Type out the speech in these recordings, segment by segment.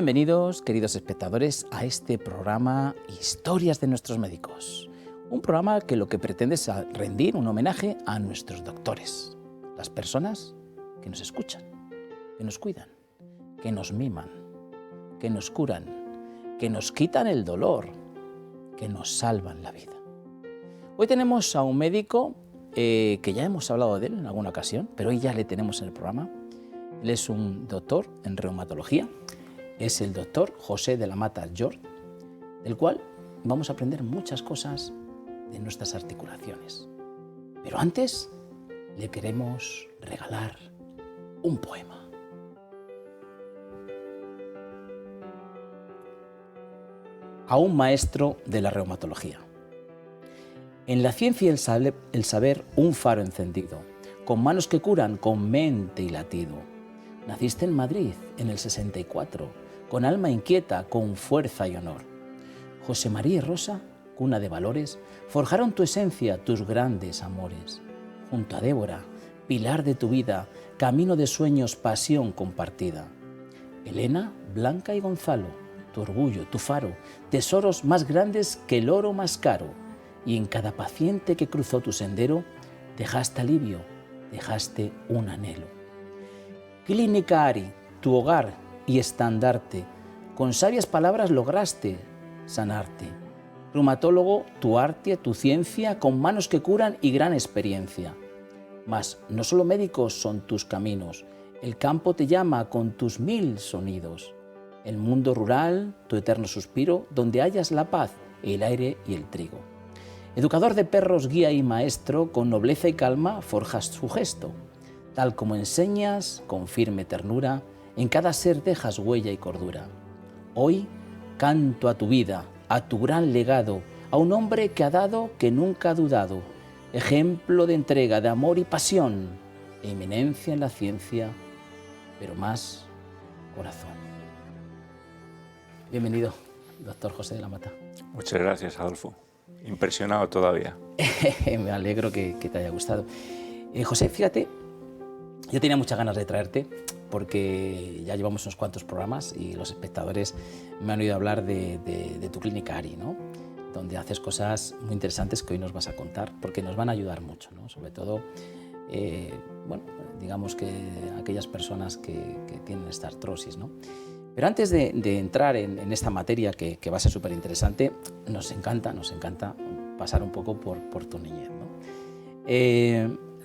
Bienvenidos, queridos espectadores, a este programa Historias de nuestros médicos. Un programa que lo que pretende es rendir un homenaje a nuestros doctores, las personas que nos escuchan, que nos cuidan, que nos miman, que nos curan, que nos quitan el dolor, que nos salvan la vida. Hoy tenemos a un médico que ya hemos hablado de él en alguna ocasión, pero hoy ya le tenemos en el programa. Él es un doctor en reumatología, es el doctor José de la Mata Llor, del cual vamos a aprender muchas cosas de nuestras articulaciones. Pero antes le queremos regalar un poema. A un maestro de la reumatología. En la ciencia y el saber un faro encendido, con manos que curan, con mente y latido. Naciste en Madrid en el 64, con alma inquieta, con fuerza y honor. José María y Rosa, cuna de valores, forjaron tu esencia, tus grandes amores. Junto a Débora, pilar de tu vida, camino de sueños, pasión compartida. Elena, Blanca y Gonzalo, tu orgullo, tu faro, tesoros más grandes que el oro más caro. Y en cada paciente que cruzó tu sendero, dejaste alivio, dejaste un anhelo. Clínica Ari, tu hogar y estandarte, con sabias palabras lograste sanarte. Reumatólogo, tu arte, tu ciencia, con manos que curan y gran experiencia. Mas no solo médicos son tus caminos, el campo te llama con tus 1000 sonidos. El mundo rural, tu eterno suspiro, donde hallas la paz, el aire y el trigo. Educador de perros, guía y maestro, con nobleza y calma forjas su gesto. Tal como enseñas, con firme ternura, en cada ser dejas huella y cordura. Hoy canto a tu vida, a tu gran legado, a un hombre que ha dado, que nunca ha dudado. Ejemplo de entrega, de amor y pasión, eminencia en la ciencia, pero más corazón. Bienvenido, doctor José de la Mata. Muchas gracias, Adolfo. Impresionado todavía. Me alegro que te haya gustado. José, fíjate, yo tenía muchas ganas de traerte porque ya llevamos unos cuantos programas y los espectadores me han oído hablar de tu clínica Ari, ¿no? Donde haces cosas muy interesantes que hoy nos vas a contar porque nos van a ayudar mucho, ¿no? Sobre todo, bueno, digamos que aquellas personas que tienen esta artrosis, ¿no? Pero antes de entrar en esta materia que va a ser súper interesante, nos encanta pasar un poco por tu niñez, ¿no?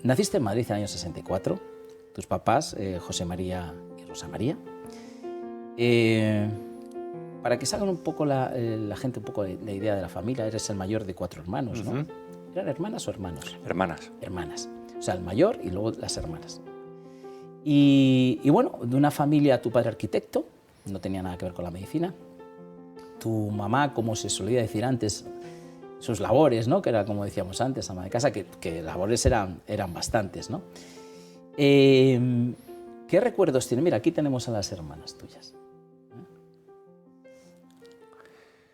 Naciste en Madrid en el año 64, tus papás, José María y Rosa María. Para que se hagan un poco la gente un poco la idea de la familia, eres el mayor de 4 hermanos, ¿no? ¿Eran hermanas o hermanos? Hermanas. Hermanas. O sea, el mayor y luego las hermanas. Y bueno, de una familia, tu padre arquitecto, no tenía nada que ver con la medicina. Tu mamá, como se solía decir antes, sus labores, ¿no? Que era como decíamos antes, ama de casa, que labores eran bastantes, ¿no? ¿Qué recuerdos tienes? Mira, aquí tenemos a las hermanas tuyas.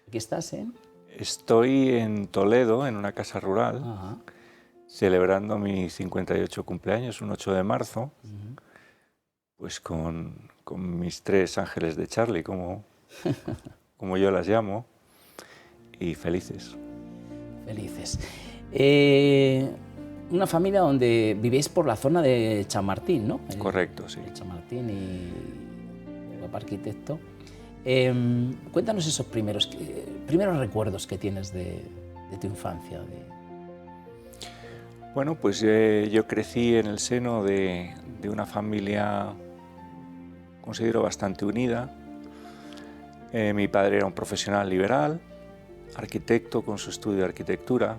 Aquí estás, ¿eh? Estoy en Toledo, en una casa rural, Ajá. celebrando mi 58 cumpleaños, un 8 de marzo, pues con mis 3 ángeles de Charlie, como yo las llamo, y felices. Felices. Una familia donde vivéis por la zona de Chamartín, ¿no? Correcto, sí. Chamartín y el papá arquitecto. Cuéntanos esos primeros recuerdos que tienes de tu infancia. Bueno, pues yo crecí en el seno de una familia, considero, bastante unida. Mi padre era un profesional liberal, arquitecto con su estudio de arquitectura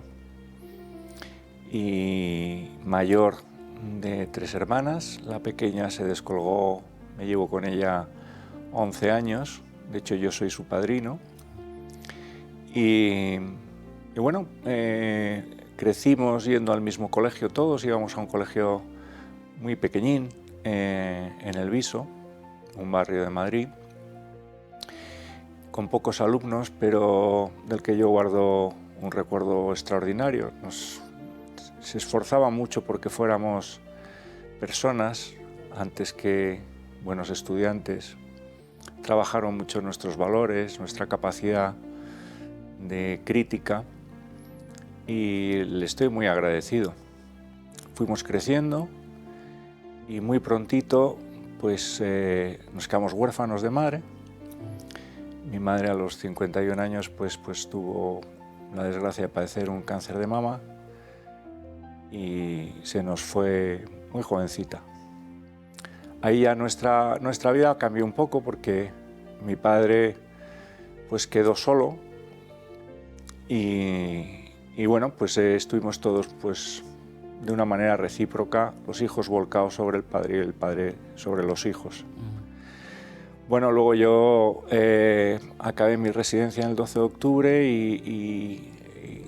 y mayor de 3 hermanas. La pequeña se descolgó, me llevo con ella 11 años, de hecho yo soy su padrino. Y bueno, crecimos yendo al mismo colegio todos, íbamos a un colegio muy pequeñín en El Viso, un barrio de Madrid, con pocos alumnos, pero del que yo guardo un recuerdo extraordinario. Se esforzaba mucho porque fuéramos personas antes que buenos estudiantes, trabajaron mucho nuestros valores, nuestra capacidad de crítica, y le estoy muy agradecido. Fuimos creciendo y muy prontito pues nos quedamos huérfanos de madre. Mi madre a los 51 años pues tuvo la desgracia de padecer un cáncer de mama y se nos fue muy jovencita. Ahí ya nuestra vida cambió un poco porque mi padre pues quedó solo y bueno, pues estuvimos todos pues de una manera recíproca, los hijos volcados sobre el padre y el padre sobre los hijos. Bueno, luego yo acabé mi residencia en el 12 de octubre y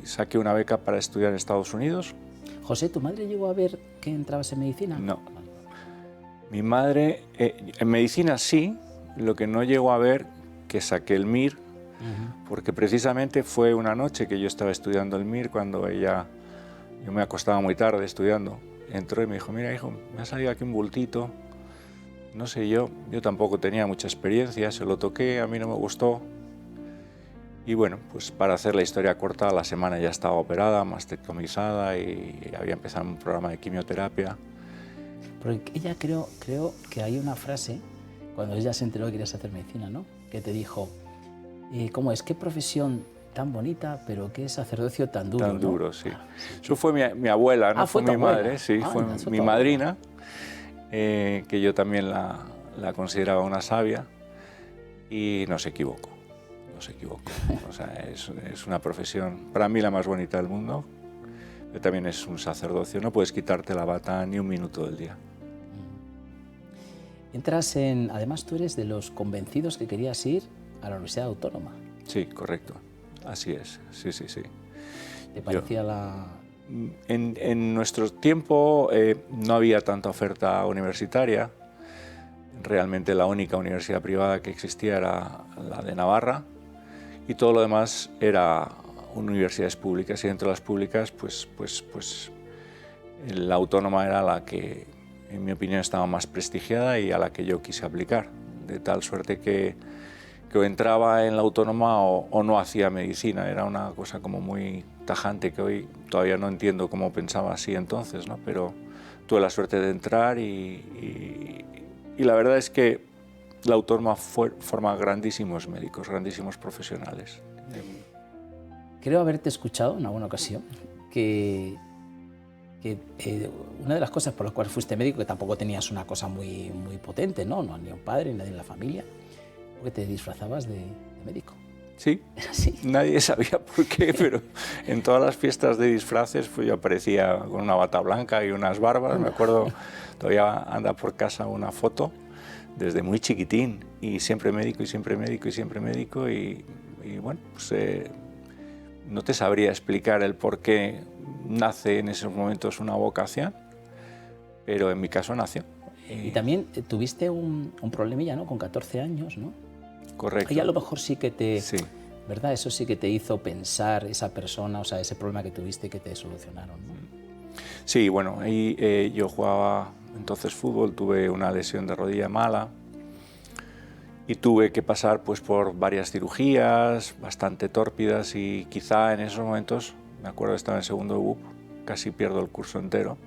saqué una beca para estudiar en Estados Unidos. José, ¿tu madre llegó a ver que entrabas en medicina? No. Mi madre, en medicina sí, lo que no llegó a ver que saqué el MIR, porque precisamente fue una noche que yo estaba estudiando el MIR cuando yo me acostaba muy tarde estudiando, entró y me dijo, mira hijo, me ha salido aquí un bultito, no sé yo tampoco tenía mucha experiencia, se lo toqué, a mí no me gustó. Y bueno, pues para hacer la historia corta, a la semana ya estaba operada, mastectomizada y había empezado un programa de quimioterapia. Porque ella creo que hay una frase, cuando ella se enteró que querías hacer medicina, ¿no? Que te dijo, ¿cómo es? ¿Qué profesión tan bonita, pero qué sacerdocio tan duro? Tan duro, ¿no? sí. Eso fue mi abuela, no fue mi madre, sí, fue mi madrina, que yo también la consideraba una sabia y no se equivocó. O sea, es una profesión, para mí la más bonita del mundo, pero también es un sacerdocio, no puedes quitarte la bata ni un minuto del día. Entras además tú eres de los convencidos que querías ir a la Universidad Autónoma. Sí, correcto, así es, sí. ¿Te parecía En nuestro tiempo no había tanta oferta universitaria, realmente la única universidad privada que existía era la de Navarra, y todo lo demás era universidades públicas, y dentro de las públicas pues la autónoma era la que en mi opinión estaba más prestigiada y a la que yo quise aplicar, de tal suerte que o entraba en la autónoma o no hacía medicina. Era una cosa como muy tajante que hoy todavía no entiendo cómo pensaba así entonces, ¿no? Pero tuve la suerte de entrar y la verdad es que la autónoma forma grandísimos médicos, grandísimos profesionales. Creo haberte escuchado en alguna ocasión que una de las cosas por las cuales fuiste médico, que tampoco tenías una cosa muy potente, ¿no? No, ni un padre, ni nadie en la familia, porque te disfrazabas de médico. Sí, ¿Sí? Nadie sabía por qué, pero en todas las fiestas de disfraces pues yo aparecía con una bata blanca y unas barbas. Me acuerdo, todavía anda por casa una foto desde muy chiquitín, y siempre médico, y siempre médico, y siempre médico, y bueno, pues no te sabría explicar el por qué nace en esos momentos una vocación, pero en mi caso nació. Y también tuviste un problemilla, ¿no? Con 14 años, ¿no? Correcto. Y a lo mejor sí que Sí. ¿verdad? Eso sí que te hizo pensar esa persona, o sea, ese problema que tuviste que te solucionaron, ¿no? Sí, bueno, ahí yo jugaba entonces fútbol, tuve una lesión de rodilla mala y tuve que pasar pues por varias cirugías bastante tórpidas, y quizá en esos momentos, me acuerdo, estaba en segundo de BUP, casi pierdo el curso entero,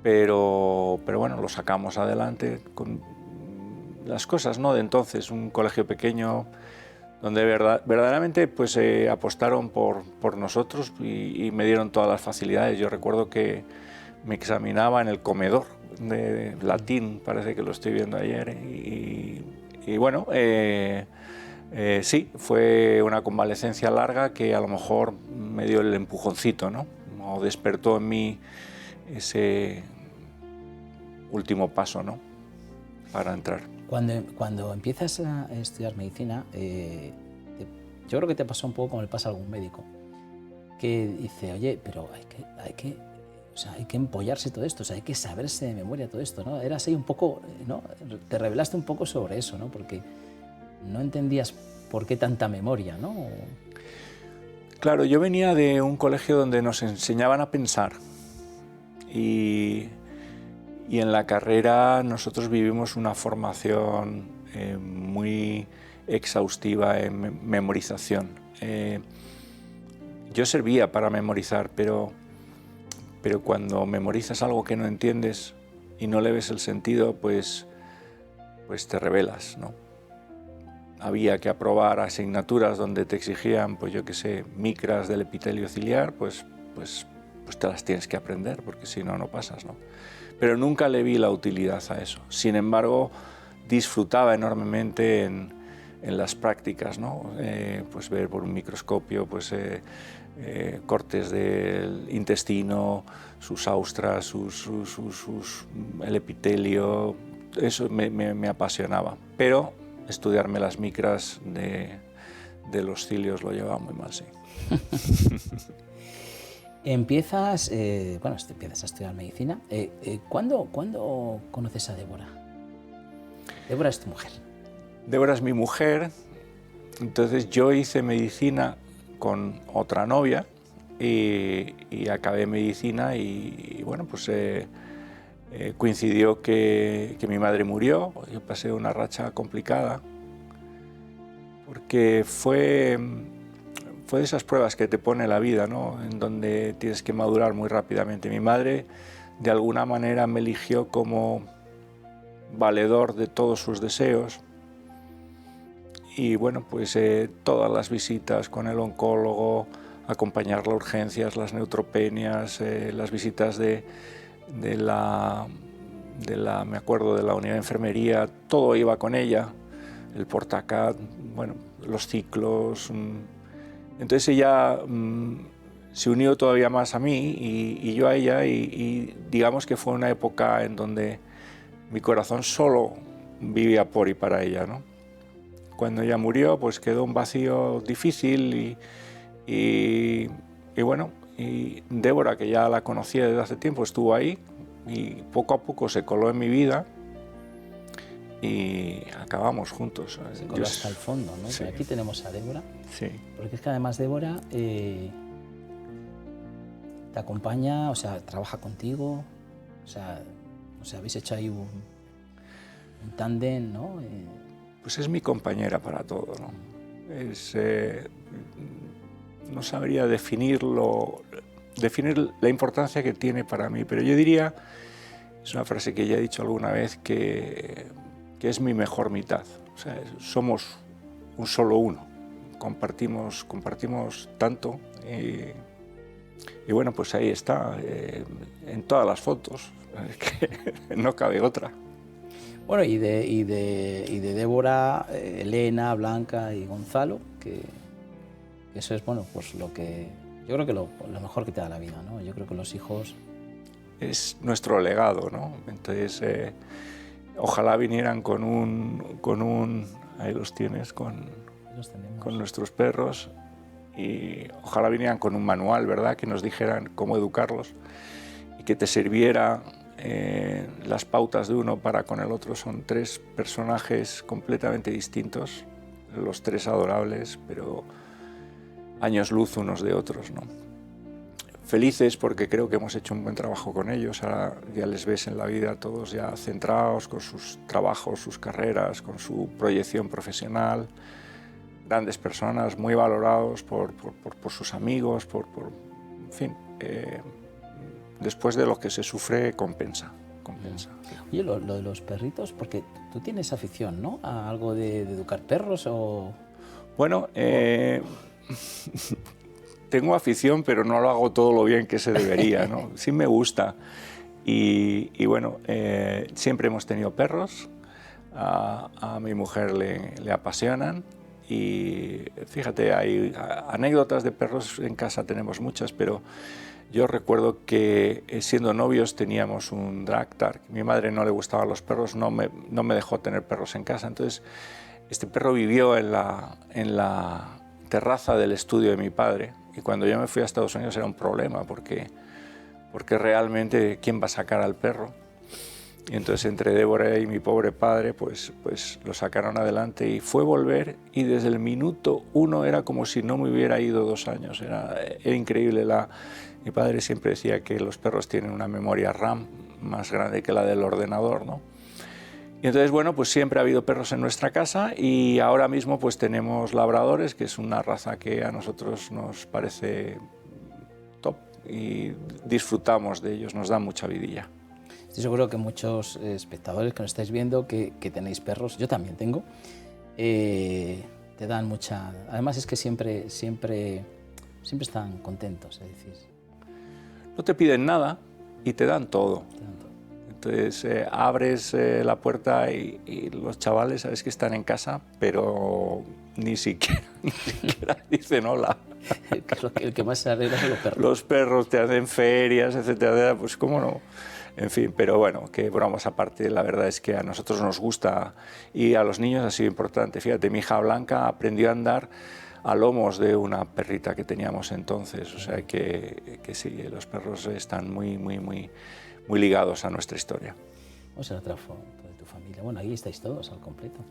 pero bueno, lo sacamos adelante con las cosas, ¿no? De entonces, un colegio pequeño donde verdaderamente pues, apostaron por nosotros y me dieron todas las facilidades. Yo recuerdo que me examinaba en el comedor de latín, parece que lo estoy viendo ayer, y bueno, sí, fue una convalecencia larga que a lo mejor me dio el empujoncito, ¿no? O despertó en mí ese último paso, ¿no? Para entrar. Cuando empiezas a estudiar medicina, yo creo que te pasó un poco como le pasa a algún médico, que dice, oye, pero hay que empollarse todo esto, o sea, hay que saberse de memoria todo esto, ¿no? Eras ahí un poco, ¿no? Te revelaste un poco sobre eso, ¿no? Porque no entendías por qué tanta memoria, ¿no? Claro, yo venía de un colegio donde nos enseñaban a pensar, y en la carrera nosotros vivimos una formación muy exhaustiva en memorización. Yo servía para memorizar, pero cuando memorizas algo que no entiendes y no le ves el sentido, pues te rebelas, ¿no? Había que aprobar asignaturas donde te exigían, pues yo qué sé, micras del epitelio ciliar, pues te las tienes que aprender, porque si no, no pasas, ¿no? Pero nunca le vi la utilidad a eso. Sin embargo, disfrutaba enormemente en las prácticas, ¿no? Pues ver por un microscopio pues, cortes del intestino, sus austras, el epitelio, eso me apasionaba. Pero estudiarme las micras de los cilios lo llevaba muy mal, sí. Empiezas a estudiar medicina. ¿Cuándo conoces a Débora? Débora es tu mujer. Débora es mi mujer. Entonces yo hice medicina con otra novia y acabé medicina y bueno, pues coincidió que mi madre murió. Yo pasé una racha complicada porque fue de esas pruebas que te pone la vida, ¿no? En donde tienes que madurar muy rápidamente. Mi madre de alguna manera me eligió como valedor de todos sus deseos y bueno, pues todas las visitas con el oncólogo, acompañar las urgencias, las neutropenias, las visitas de la me acuerdo, de la unidad de enfermería, todo iba con ella, el Portacat, bueno, los ciclos. Entonces ella se unió todavía más a mí y yo a ella y digamos que fue una época en donde mi corazón solo vivía por y para ella, ¿no? Cuando ella murió, pues quedó un vacío difícil y bueno, y Débora, que ya la conocía desde hace tiempo, estuvo ahí y poco a poco se coló en mi vida y acabamos juntos. Se coló hasta el fondo, ¿no? Sí. Aquí tenemos a Débora. Sí. Porque es que además Débora te acompaña, o sea, trabaja contigo, o sea, habéis hecho ahí un tándem, ¿no? Pues es mi compañera para todo, ¿no? No sabría definir la importancia que tiene para mí, pero yo diría, es una frase que ya he dicho alguna vez, que es mi mejor mitad. O sea, somos un solo uno, compartimos tanto y bueno, pues ahí está, en todas las fotos, es que no cabe otra. Bueno, y de Débora, Elena, Blanca y Gonzalo, que eso es, bueno, pues lo que yo creo que lo mejor que te da la vida, ¿no? Yo creo que los hijos es nuestro legado, ¿no? Entonces, ojalá vinieran con un ahí los tienes, con nuestros perros, y ojalá vinieran con un manual, ¿verdad? Que nos dijeran cómo educarlos y que te sirviera las pautas de uno para con el otro. Son tres personajes completamente distintos, los tres adorables, pero años luz unos de otros, ¿no? Felices porque creo que hemos hecho un buen trabajo con ellos. Ahora ya les ves en la vida todos ya centrados con sus trabajos, sus carreras, con su proyección profesional. Grandes personas, muy valorados por sus amigos, en fin. Después de lo que se sufre, compensa. Oye, lo de los perritos, porque tú tienes afición, ¿no? A algo de educar perros o... Bueno, tengo afición, pero no lo hago todo lo bien que se debería, ¿no? Sí me gusta. Y bueno, siempre hemos tenido perros. A mi mujer le apasionan. Y fíjate, hay anécdotas de perros en casa, tenemos muchas, pero yo recuerdo que siendo novios teníamos un Draktar. Mi madre no le gustaban los perros, no me dejó tener perros en casa. Entonces, este perro vivió en la terraza del estudio de mi padre. Y cuando yo me fui a Estados Unidos era un problema, porque realmente, ¿quién va a sacar al perro? Y entonces entre Débora y mi pobre padre, pues lo sacaron adelante y fue volver, y desde el minuto uno era como si no me hubiera ido 2 años. Era increíble. Mi padre siempre decía que los perros tienen una memoria RAM más grande que la del ordenador, ¿no? Y entonces, bueno, pues siempre ha habido perros en nuestra casa y ahora mismo pues tenemos labradores, que es una raza que a nosotros nos parece top y disfrutamos de ellos, nos dan mucha vidilla. Estoy seguro que muchos espectadores que nos estáis viendo, que tenéis perros, yo también tengo, te dan mucha... Además es que siempre están contentos, es decir... No te piden nada y te dan todo. Entonces abres la puerta y los chavales sabes que están en casa, pero ni siquiera dicen hola. El que más se arregla son los perros. Los perros te hacen ferias, etcétera, pues cómo no. En fin, pero bueno, que bromas aparte, la verdad es que a nosotros nos gusta y a los niños ha sido importante. Fíjate, mi hija Blanca aprendió a andar a lomos de una perrita que teníamos entonces, o sea que sí, los perros están muy ligados a nuestra historia. ¿Cómo será otra foto de tu familia? Bueno, ahí estáis todos al completo.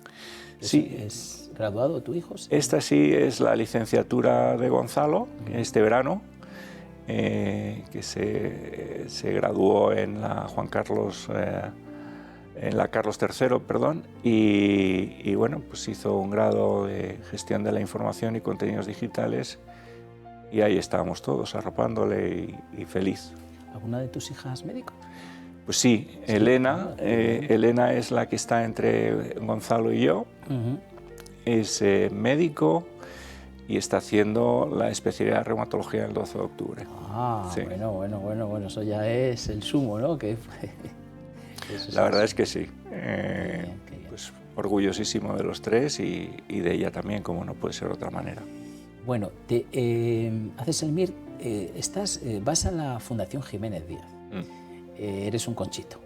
Sí. ¿Es graduado tu hijo? ¿Sí? Esta sí es la licenciatura de Gonzalo, este verano, que se graduó en la Carlos III, perdón, y bueno, pues hizo un grado de gestión de la información y contenidos digitales y ahí estábamos todos arropándole y feliz. ¿Alguna de tus hijas médico? Pues sí, Elena, Elena es la que está entre Gonzalo y yo, es médico y está haciendo la especialidad de reumatología el 12 de octubre. Ah, sí. Bueno, eso ya es el sumo, ¿no? La verdad es que sí, qué bien. Pues orgullosísimo de los tres y de ella también, como no puede ser de otra manera. Bueno, haces el MIR, vas a la Fundación Jiménez Díaz, eres un conchito.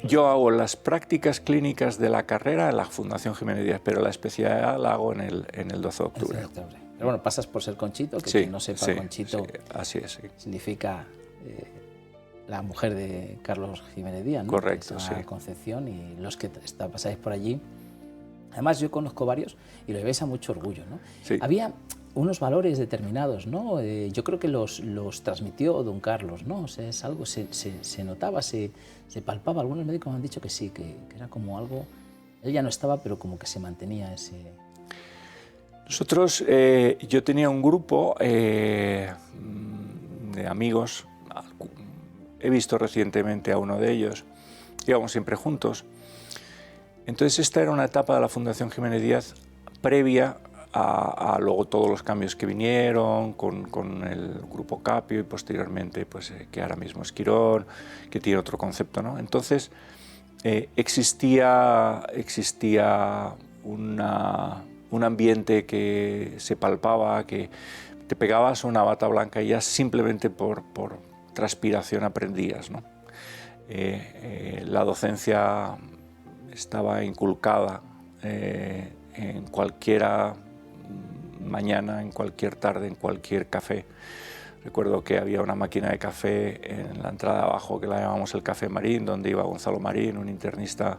Yo hago las prácticas clínicas de la carrera en la Fundación Jiménez Díaz, pero la especialidad la hago en el 12 de octubre. Pero bueno, pasas por ser conchito, que sí, quien no sepa, sí, conchito sí, así es, sí. Significa la mujer de Carlos Jiménez Díaz, ¿no? Correcto, sí. Concepción, y los que pasáis por allí. Además, yo conozco varios y lo ves a mucho orgullo, ¿no? Sí. Había unos valores determinados, ¿no? Yo creo que los transmitió don Carlos, ¿no? O sea, es algo, se notaba, se palpaba. Algunos médicos me han dicho que sí, que era como algo... Él ya no estaba, pero como que se mantenía ese... Nosotros, yo tenía un grupo de amigos, he visto recientemente a uno de ellos, íbamos siempre juntos. Entonces esta era una etapa de la Fundación Jiménez Díaz previa a luego todos los cambios que vinieron con el grupo Capio y posteriormente pues, que ahora mismo es Quirón, que tiene otro concepto, ¿no? Entonces existía un ambiente que se palpaba, que te pegabas una bata blanca y ya simplemente por transpiración aprendías, ¿no? La docencia estaba inculcada en cualquier mañana, en cualquier tarde, en cualquier café. Recuerdo que había una máquina de café en la entrada de abajo que la llamamos el Café Marín, donde iba Gonzalo Marín, un internista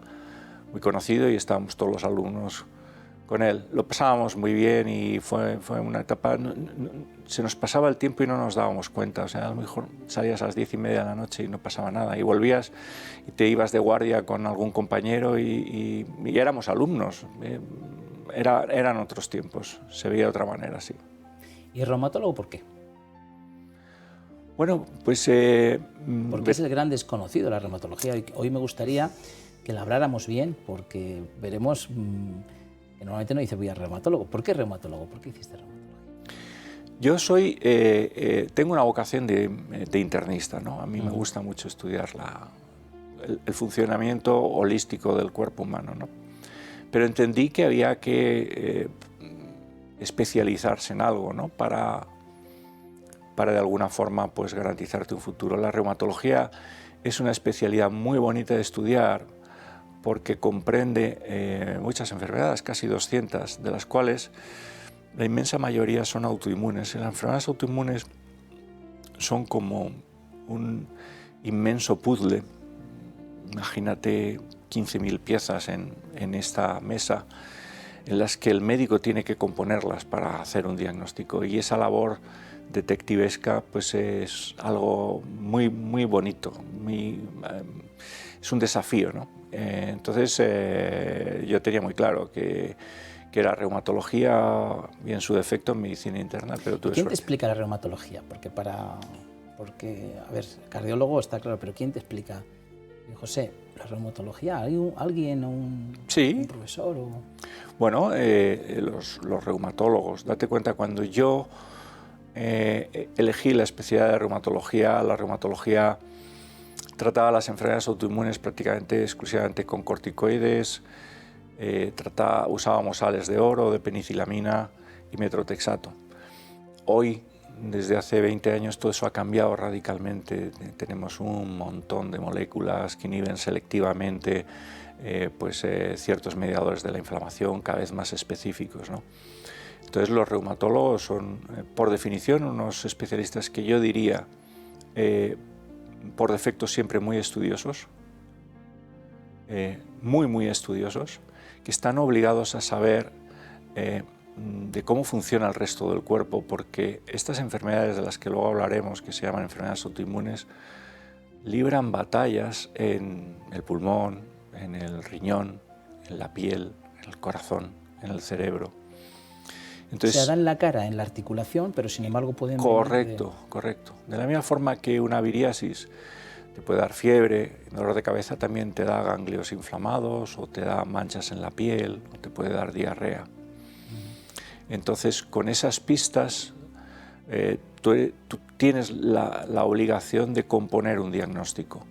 muy conocido, y estábamos todos los alumnos con él. Lo pasábamos muy bien y fue una etapa... se nos pasaba el tiempo y no nos dábamos cuenta. O sea, a lo mejor salías a las 10:30 de la noche y no pasaba nada. Y volvías y te ibas de guardia con algún compañero y éramos alumnos. Eran otros tiempos, se veía de otra manera, sí. ¿Y reumatólogo por qué? Bueno, pues... porque es el gran desconocido de la reumatología. Hoy me gustaría que la habláramos bien, porque veremos... que normalmente no dice voy a reumatólogo. ¿Por qué reumatólogo? ¿Por qué hiciste reumatología? Yo tengo una vocación de internista, ¿no? A mí me gusta mucho estudiar el funcionamiento holístico del cuerpo humano, ¿no? Pero entendí que había que especializarse en algo, ¿no? Para de alguna forma pues, garantizarte un futuro. La reumatología es una especialidad muy bonita de estudiar, porque comprende muchas enfermedades, casi 200, de las cuales la inmensa mayoría son autoinmunes. Y las enfermedades autoinmunes son como un inmenso puzzle. Imagínate 15.000 piezas en esta mesa, en las que el médico tiene que componerlas para hacer un diagnóstico. Y esa labor detectivesca pues, es algo muy bonito, es un desafío, ¿no? Entonces yo tenía muy claro que era reumatología y en su defecto medicina interna, pero tuve ¿Quién suerte. te explica la reumatología? Porque, a ver, cardiólogo está claro, pero ¿quién te explica? José, la reumatología, ¿hay alguien, un Sí, profesor? bueno, los reumatólogos. Date cuenta, cuando yo elegí la especialidad de reumatología, la reumatología trataba las enfermedades autoinmunes prácticamente exclusivamente con corticoides, usábamos sales de oro, de penicilamina y metrotexato. Hoy, desde hace 20 años, todo eso ha cambiado radicalmente. Tenemos un montón de moléculas que inhiben selectivamente ciertos mediadores de la inflamación cada vez más específicos, ¿no? Entonces los reumatólogos son, por definición, unos especialistas que yo diría, por defecto, siempre muy estudiosos, muy estudiosos, que están obligados a saber de cómo funciona el resto del cuerpo, porque estas enfermedades de las que luego hablaremos, que se llaman enfermedades autoinmunes, libran batallas en el pulmón, en el riñón, en la piel, en el corazón, en el cerebro. Entonces, se dan la cara en la articulación, pero sin embargo pueden venir Correcto. De la misma forma que una viriasis te puede dar fiebre, el dolor de cabeza también te da ganglios inflamados, o te da manchas en la piel, o te puede dar diarrea. Entonces, con esas pistas, tú tienes la obligación de componer un diagnóstico.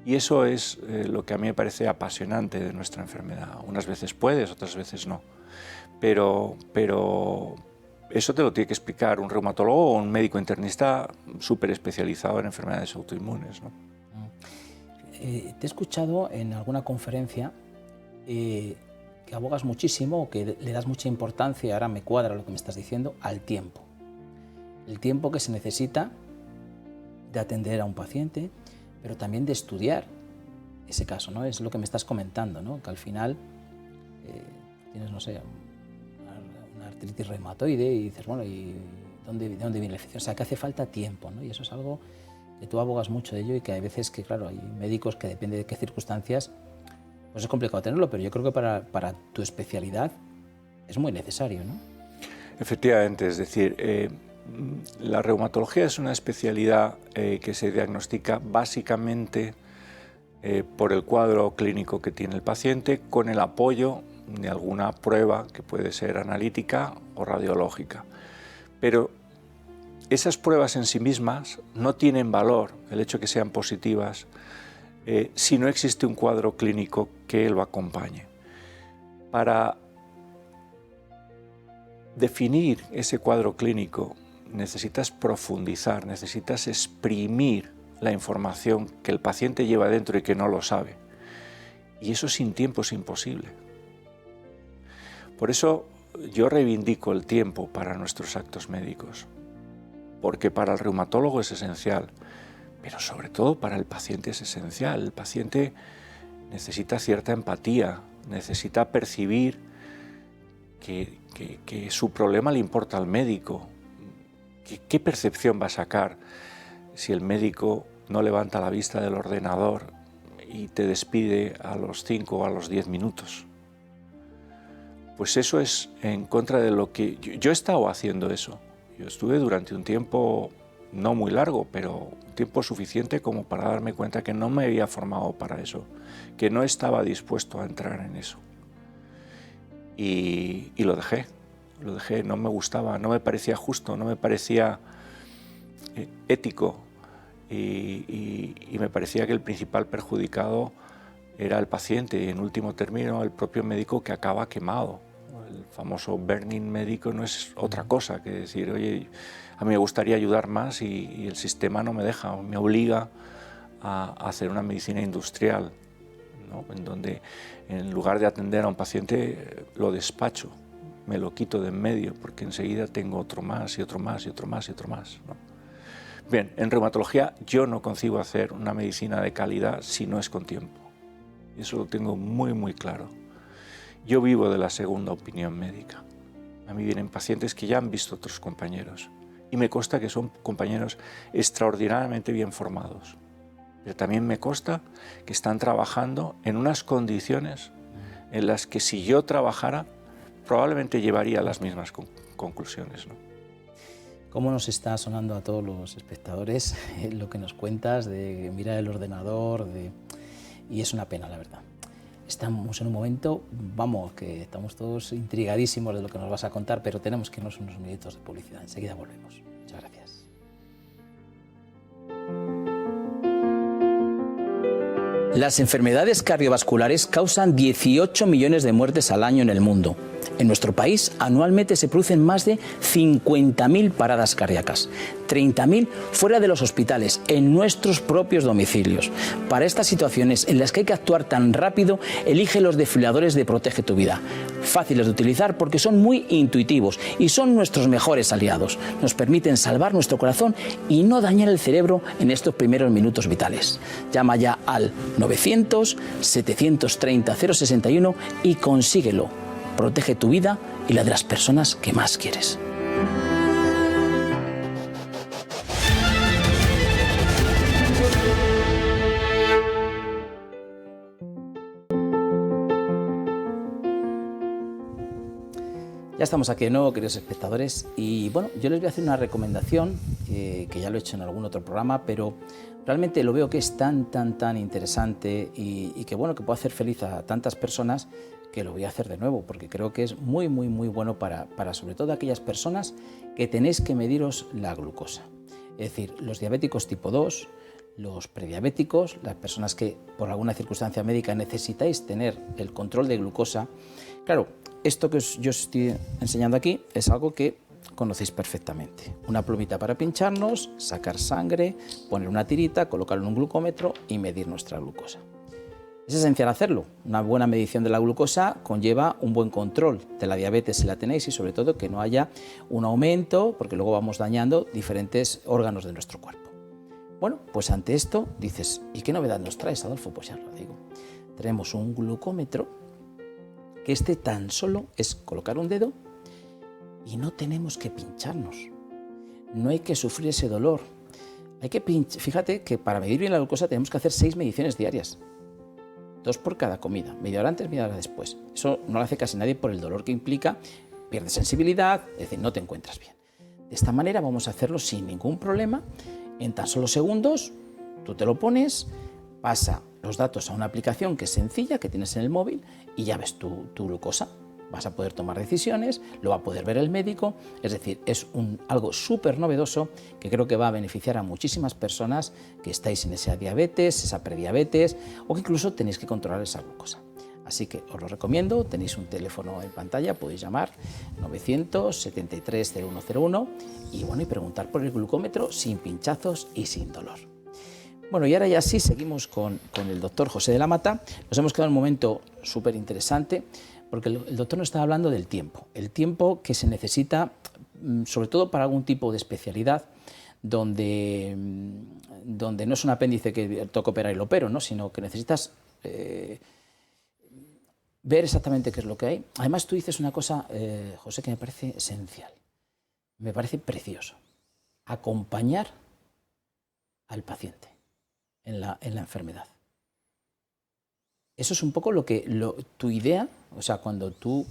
Y eso es lo que a mí me parece apasionante de nuestra enfermedad. Unas veces puedes, otras veces no. Pero eso te lo tiene que explicar un reumatólogo o un médico internista súper especializado en enfermedades autoinmunes, ¿no? Te he escuchado en alguna conferencia que abogas muchísimo, que le das mucha importancia, ahora me cuadra lo que me estás diciendo, al tiempo. El tiempo que se necesita de atender a un paciente, pero también de estudiar ese caso, ¿no? Es lo que me estás comentando, ¿no? Que al final tienes, no sé, una artritis reumatoide y dices, bueno, ¿y de dónde viene la infección? O sea, que hace falta tiempo, ¿no? Y eso es algo que tú abogas mucho de ello y que hay veces que, claro, hay médicos que depende de qué circunstancias, pues es complicado tenerlo, pero yo creo que para tu especialidad es muy necesario, ¿no? Efectivamente, es decir, la reumatología es una especialidad que se diagnostica básicamente por el cuadro clínico que tiene el paciente, con el apoyo de alguna prueba que puede ser analítica o radiológica. Pero esas pruebas en sí mismas no tienen valor, el hecho de que sean positivas, si no existe un cuadro clínico que lo acompañe. Para definir ese cuadro clínico necesitas profundizar, necesitas exprimir la información que el paciente lleva dentro y que no lo sabe. Y eso sin tiempo es imposible. Por eso yo reivindico el tiempo para nuestros actos médicos, porque para el reumatólogo es esencial, pero sobre todo para el paciente es esencial. El paciente necesita cierta empatía, necesita percibir que su problema le importa al médico. ¿Qué percepción va a sacar si el médico no levanta la vista del ordenador y te despide a los 5 o a los 10 minutos? Pues eso es en contra de lo que... Yo he estado haciendo eso. Yo estuve durante un tiempo, no muy largo, pero un tiempo suficiente como para darme cuenta que no me había formado para eso, que no estaba dispuesto a entrar en eso. Y lo dejé, no me gustaba, no me parecía justo, no me parecía ético y me parecía que el principal perjudicado era el paciente y en último término el propio médico que acaba quemado. El famoso burning médico no es otra cosa que decir, oye, a mí me gustaría ayudar más y el sistema no me deja, me obliga a hacer una medicina industrial, ¿no? En donde en lugar de atender a un paciente lo despacho, me lo quito de en medio porque enseguida tengo otro más y otro más y otro más y otro más, ¿no? Bien, en reumatología yo no concibo hacer una medicina de calidad si no es con tiempo. Eso lo tengo muy claro. Yo vivo de la segunda opinión médica. A mí vienen pacientes que ya han visto otros compañeros y me consta que son compañeros extraordinariamente bien formados. pero también me consta que están trabajando en unas condiciones en las que si yo trabajara probablemente llevaría las mismas conclusiones, ¿no? ¿Cómo nos está sonando a todos los espectadores lo que nos cuentas de mirar el ordenador? Y es una pena, la verdad. Estamos en un momento, vamos, que estamos todos intrigadísimos de lo que nos vas a contar, pero tenemos que irnos unos minutos de publicidad. Enseguida volvemos. Muchas gracias. Las enfermedades cardiovasculares causan 18 millones de muertes al año en el mundo. En nuestro país, anualmente se producen más de 50.000 paradas cardíacas, 30.000 fuera de los hospitales, en nuestros propios domicilios. Para estas situaciones en las que hay que actuar tan rápido, elige los desfibriladores de Protege tu Vida. Fáciles de utilizar porque son muy intuitivos y son nuestros mejores aliados. Nos permiten salvar nuestro corazón y no dañar el cerebro en estos primeros minutos vitales. Llama ya al 900-730-061 y consíguelo. Protege tu vida y la de las personas que más quieres. Ya estamos aquí de nuevo, queridos espectadores, y bueno, yo les voy a hacer una recomendación que ya lo he hecho en algún otro programa, pero realmente lo veo que es tan interesante y que bueno, que puede hacer feliz a tantas personas, que lo voy a hacer de nuevo, porque creo que es muy bueno para sobre todo aquellas personas que tenéis que mediros la glucosa. Es decir, los diabéticos tipo 2, los prediabéticos, las personas que por alguna circunstancia médica necesitáis tener el control de glucosa. Claro, esto que yo os estoy enseñando aquí es algo que conocéis perfectamente. Una plumita para pincharnos, sacar sangre, poner una tirita, colocarlo en un glucómetro y medir nuestra glucosa. Es esencial hacerlo. Una buena medición de la glucosa conlleva un buen control de la diabetes si la tenéis y sobre todo que no haya un aumento, porque luego vamos dañando diferentes órganos de nuestro cuerpo. Bueno, pues ante esto dices, ¿y qué novedad nos traes, Adolfo? Pues ya lo digo. Tenemos un glucómetro que tan solo es colocar un dedo y no tenemos que pincharnos. No hay que sufrir ese dolor. Hay que fíjate que para medir bien la glucosa tenemos que hacer 6 mediciones diarias. 2 por cada comida, media hora antes, media hora después. Eso no lo hace casi nadie por el dolor que implica, pierdes sensibilidad, es decir, no te encuentras bien. De esta manera vamos a hacerlo sin ningún problema, en tan solo segundos, tú te lo pones, pasa los datos a una aplicación que es sencilla, que tienes en el móvil, y ya ves tu glucosa. Vas a poder tomar decisiones, lo va a poder ver el médico, es decir, es algo súper novedoso que creo que va a beneficiar a muchísimas personas que estáis en esa diabetes, esa prediabetes o que incluso tenéis que controlar esa glucosa. Así que os lo recomiendo, tenéis un teléfono en pantalla, podéis llamar 900-73-0101 y preguntar por el glucómetro sin pinchazos y sin dolor. Bueno, y ahora ya sí seguimos con el doctor José de la Mata. Nos hemos quedado en un momento súper interesante porque el doctor nos estaba hablando del tiempo. El tiempo que se necesita, sobre todo para algún tipo de especialidad, donde no es un apéndice que toca operar y lo opero, ¿no? Sino que necesitas ver exactamente qué es lo que hay. Además, tú dices una cosa, José, que me parece esencial. Me parece precioso. Acompañar al paciente en la enfermedad. Eso es un poco tu idea, o sea, cuando tú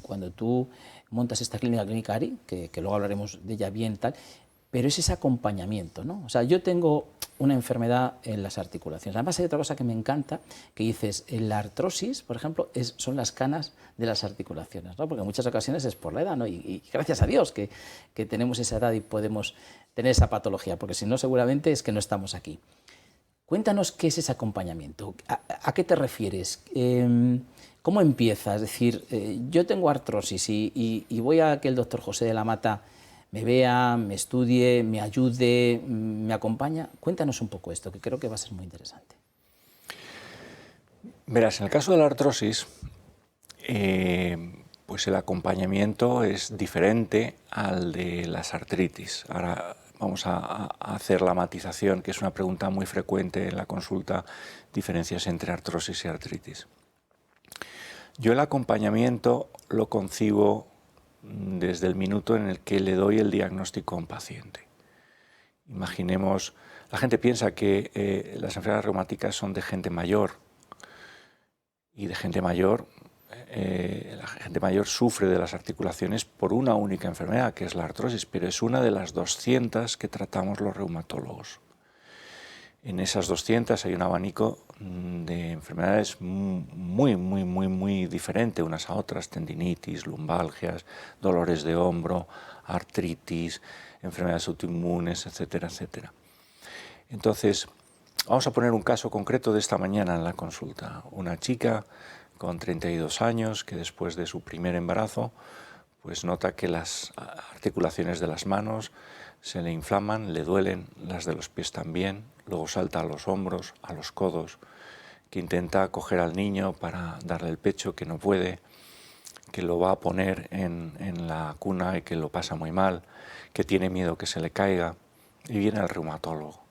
montas esta clínica ARI, que luego hablaremos de ella bien tal, pero es ese acompañamiento, ¿no? O sea, yo tengo una enfermedad en las articulaciones. Además hay otra cosa que me encanta, que dices, la artrosis, por ejemplo, son las canas de las articulaciones, ¿no? Porque en muchas ocasiones es por la edad, ¿no? Y gracias a Dios que tenemos esa edad y podemos tener esa patología, porque si no seguramente es que no estamos aquí. Cuéntanos qué es ese acompañamiento, ¿a qué te refieres? ¿Cómo empieza? Es decir, yo tengo artrosis y voy a que el doctor José de la Mata me vea, me estudie, me ayude, me acompaña. Cuéntanos un poco esto, que creo que va a ser muy interesante. Verás, en el caso de la artrosis, pues el acompañamiento es diferente al de las artritis. Ahora vamos a hacer la matización, que es una pregunta muy frecuente en la consulta, diferencias entre artrosis y artritis. Yo el acompañamiento lo concibo desde el minuto en el que le doy el diagnóstico a un paciente. Imaginemos, la gente piensa que las enfermedades reumáticas son de gente mayor, y de gente mayor, la gente mayor sufre de las articulaciones por una única enfermedad, que es la artrosis, pero es una de las 200 que tratamos los reumatólogos. En esas 200 hay un abanico de enfermedades muy diferente unas a otras: tendinitis, lumbalgias, dolores de hombro, artritis, enfermedades autoinmunes, etcétera, etcétera. Entonces, vamos a poner un caso concreto de esta mañana en la consulta. Una chica con 32 años que después de su primer embarazo pues nota que las articulaciones de las manos se le inflaman, le duelen, las de los pies también, luego salta a los hombros, a los codos, que intenta coger al niño para darle el pecho, que no puede, que lo va a poner en la cuna y que lo pasa muy mal, que tiene miedo que se le caiga, y viene al reumatólogo.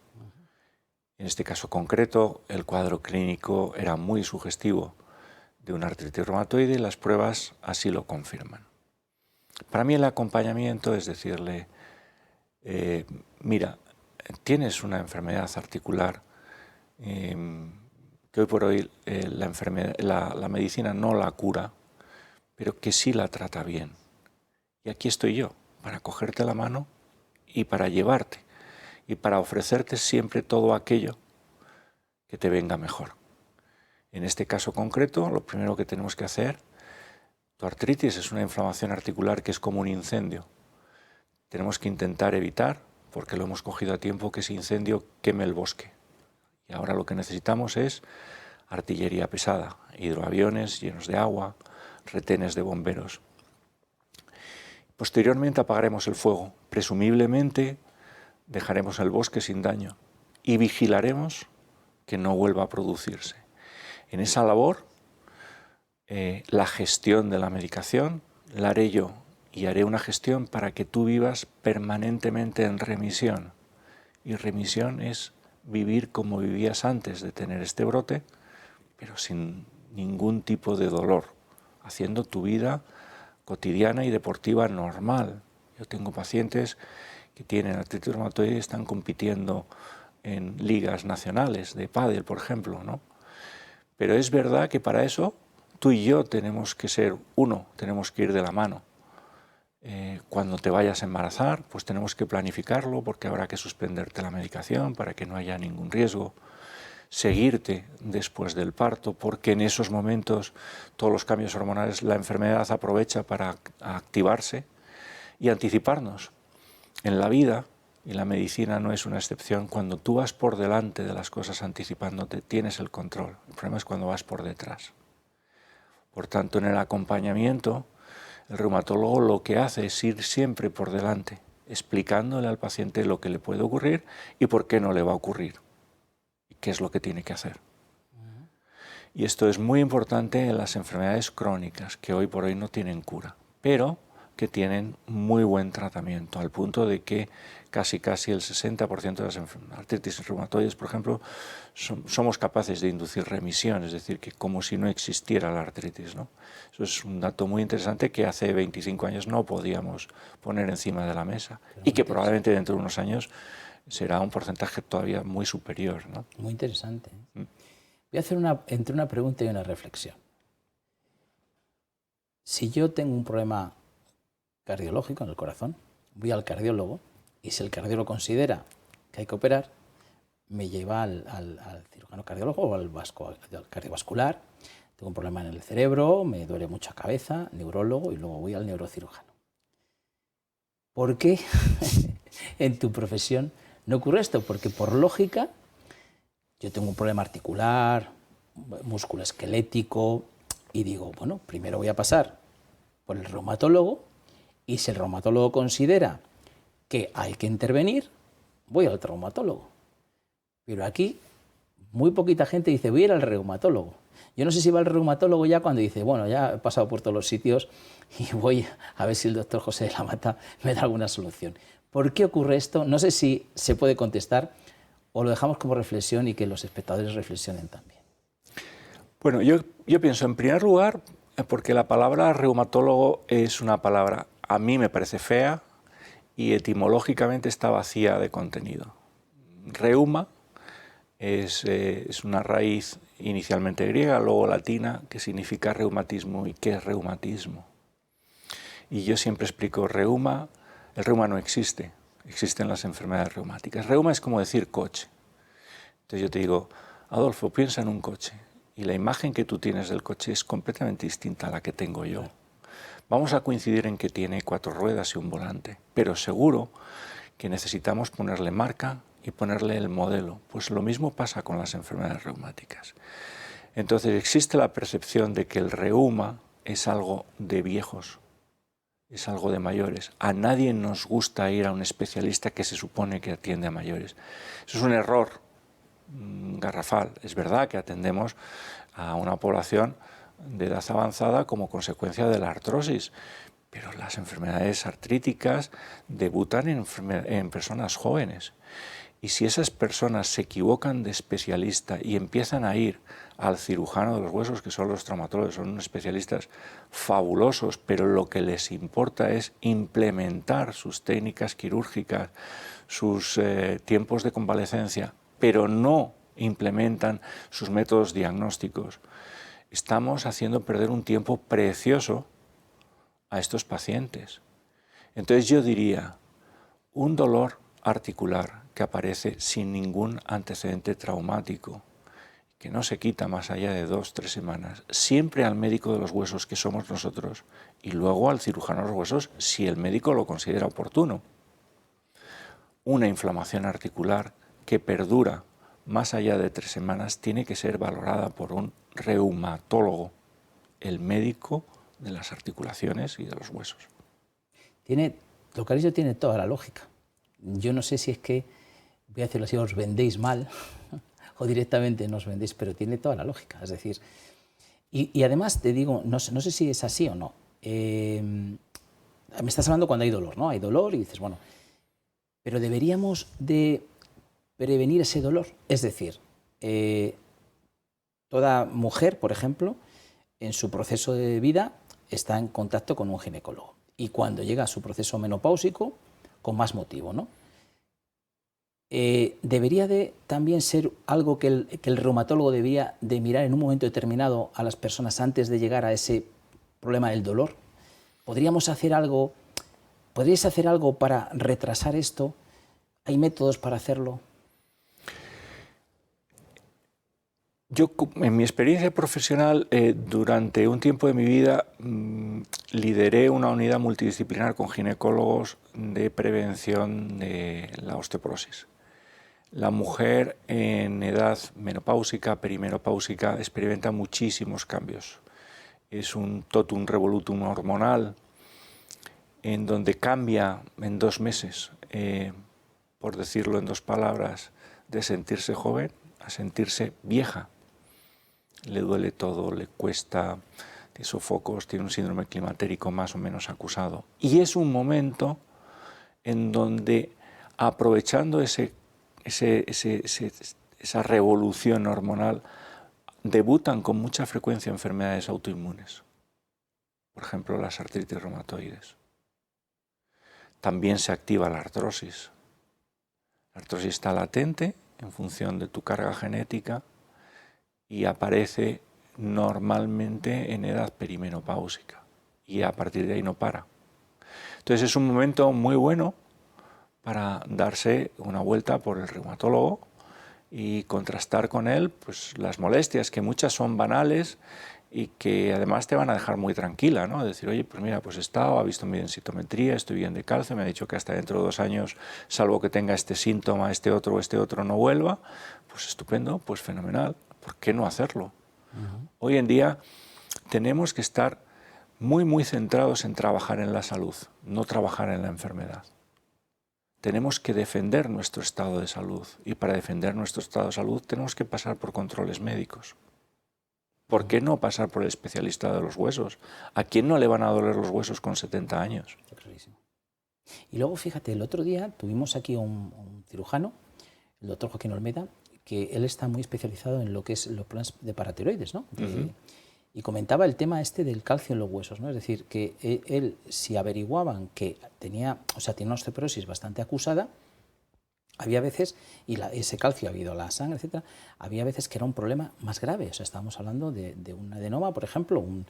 En este caso concreto, el cuadro clínico era muy sugestivo de una artritis reumatoide y las pruebas así lo confirman. Para mí el acompañamiento es decirle, mira, tienes una enfermedad articular que hoy por hoy la medicina no la cura, pero que sí la trata bien. Y aquí estoy yo, para cogerte la mano y para llevarte, y para ofrecerte siempre todo aquello que te venga mejor. En este caso concreto, lo primero que tenemos que hacer, tu artritis es una inflamación articular que es como un incendio. Tenemos que intentar evitar, porque lo hemos cogido a tiempo, que ese incendio queme el bosque. Y ahora lo que necesitamos es artillería pesada, hidroaviones llenos de agua, retenes de bomberos. Posteriormente apagaremos el fuego. Presumiblemente dejaremos el bosque sin daño y vigilaremos que no vuelva a producirse. En esa labor, la gestión de la medicación la haré yo, y haré una gestión para que tú vivas permanentemente en remisión. Y remisión es vivir como vivías antes de tener este brote, pero sin ningún tipo de dolor, haciendo tu vida cotidiana y deportiva normal. Yo tengo pacientes que tienen artritis reumatoide y están compitiendo en ligas nacionales de pádel, por ejemplo, ¿no? Pero es verdad que para eso tú y yo tenemos que ser uno, tenemos que ir de la mano. Cuando te vayas a embarazar, pues tenemos que planificarlo, porque habrá que suspenderte la medicación para que no haya ningún riesgo. Seguirte después del parto, porque en esos momentos todos los cambios hormonales, la enfermedad aprovecha para activarse, y anticiparnos. En la vida, y la medicina no es una excepción, cuando tú vas por delante de las cosas anticipándote, tienes el control. El problema es cuando vas por detrás. Por tanto, en el acompañamiento, el reumatólogo lo que hace es ir siempre por delante, explicándole al paciente lo que le puede ocurrir y por qué no le va a ocurrir, y qué es lo que tiene que hacer. Y esto es muy importante en las enfermedades crónicas, que hoy por hoy no tienen cura, pero que tienen muy buen tratamiento, al punto de que casi el 60% de las artritis reumatoides, por ejemplo, somos capaces de inducir remisión, es decir, que como si no existiera la artritis, ¿no? Eso es un dato muy interesante que hace 25 años no podíamos poner encima de la mesa, y que probablemente dentro de unos años será un porcentaje todavía muy superior, ¿no? Muy interesante. Voy a hacer entre una pregunta y una reflexión. Si yo tengo un problema cardiológico en el corazón, voy al cardiólogo, y si el cardiólogo considera que hay que operar, me lleva al cirujano cardiólogo o al cardiovascular. Tengo un problema en el cerebro, me duele mucha cabeza, neurólogo, y luego voy al neurocirujano. ¿Por qué en tu profesión no ocurre esto? Porque por lógica, yo tengo un problema articular, musculoesquelético, y digo, bueno, primero voy a pasar por el reumatólogo, y si el reumatólogo considera que hay que intervenir, voy al reumatólogo. Pero aquí muy poquita gente dice, voy a ir al reumatólogo. Yo no sé si va al reumatólogo ya cuando dice, bueno, ya he pasado por todos los sitios y voy a ver si el doctor José de la Mata me da alguna solución. ¿Por qué ocurre esto? No sé si se puede contestar o lo dejamos como reflexión y que los espectadores reflexionen también. Bueno, yo pienso en primer lugar, porque la palabra reumatólogo es una palabra, a mí me parece fea, y etimológicamente está vacía de contenido. Reuma es una raíz inicialmente griega, luego latina, que significa reumatismo. ¿Y qué es reumatismo? Y yo siempre explico, el reuma no existe, existen las enfermedades reumáticas. Reuma es como decir coche. Entonces yo te digo, Adolfo, piensa en un coche, y la imagen que tú tienes del coche es completamente distinta a la que tengo yo. Vamos a coincidir en que tiene 4 ruedas y un volante, pero seguro que necesitamos ponerle marca y ponerle el modelo. Pues lo mismo pasa con las enfermedades reumáticas. Entonces existe la percepción de que el reuma es algo de viejos, es algo de mayores. A nadie nos gusta ir a un especialista que se supone que atiende a mayores. Eso es un error garrafal. Es verdad que atendemos a una población de edad avanzada como consecuencia de la artrosis, pero las enfermedades artríticas debutan en personas jóvenes. Y si esas personas se equivocan de especialista y empiezan a ir al cirujano de los huesos, que son los traumatólogos, son unos especialistas fabulosos, pero lo que les importa es implementar sus técnicas quirúrgicas, sus tiempos de convalecencia, pero no implementan sus métodos diagnósticos, estamos haciendo perder un tiempo precioso a estos pacientes. Entonces yo diría, un dolor articular que aparece sin ningún antecedente traumático, que no se quita más allá de 2 o 3 semanas, siempre al médico de los huesos, que somos nosotros, y luego al cirujano de los huesos si el médico lo considera oportuno. Una inflamación articular que perdura más allá de 3 semanas tiene que ser valorada por un reumatólogo, el médico de las articulaciones y de los huesos. Lo que has dicho tiene toda la lógica. Yo no sé si es que, voy a decirlo así, os vendéis mal o directamente nos vendéis, pero tiene toda la lógica. Es decir, y además te digo, no sé si es así o no. Me estás hablando cuando hay dolor, ¿no? Hay dolor y dices, bueno, pero deberíamos de prevenir ese dolor. Es decir, toda mujer, por ejemplo, en su proceso de vida está en contacto con un ginecólogo. Y cuando llega a su proceso menopáusico, con más motivo, ¿no? ¿Debería de también ser algo que el reumatólogo debía de mirar en un momento determinado a las personas antes de llegar a ese problema del dolor? ¿Podríais hacer algo para retrasar esto? ¿Hay métodos para hacerlo? Yo, en mi experiencia profesional, durante un tiempo de mi vida, lideré una unidad multidisciplinar con ginecólogos de prevención de la osteoporosis. La mujer en edad menopáusica, perimenopáusica, experimenta muchísimos cambios. Es un totum revolutum hormonal en donde cambia en 2 meses, por decirlo en 2 palabras, de sentirse joven a sentirse vieja. Le duele todo, le cuesta, tiene sofocos, tiene un síndrome climatérico más o menos acusado. Y es un momento en donde, aprovechando esa revolución hormonal, debutan con mucha frecuencia enfermedades autoinmunes. Por ejemplo, las artritis reumatoides. También se activa la artrosis. La artrosis está latente en función de tu carga genética y aparece normalmente en edad perimenopáusica y a partir de ahí no para. Entonces es un momento muy bueno para darse una vuelta por el reumatólogo y contrastar con él pues, las molestias, que muchas son banales y que además te van a dejar muy tranquila, ¿no? Decir, oye, pues mira, pues he estado, ha visto mi densitometría, estoy bien de calcio, me ha dicho que hasta dentro de 2 años, salvo que tenga este síntoma, este otro no vuelva, pues estupendo, pues fenomenal. ¿Por qué no hacerlo? Hoy en día tenemos que estar muy centrados en trabajar en la salud, no trabajar en la enfermedad. Tenemos que defender nuestro estado de salud y para defender nuestro estado de salud tenemos que pasar por controles médicos. ¿Por qué no pasar por el especialista de los huesos? ¿A quién no le van a doler los huesos con 70 años? Y luego, fíjate, el otro día tuvimos aquí un cirujano, el doctor Joaquín Olmeda, que él está muy especializado en lo que es los problemas de paratiroides, ¿no? y comentaba el tema este del calcio en los huesos, ¿no? Es decir, que él, si averiguaban que tenía una osteoporosis bastante acusada, había veces, y ese calcio ha habido a la sangre, etcétera, había veces que era un problema más grave. O sea, estábamos hablando de un adenoma, por ejemplo, un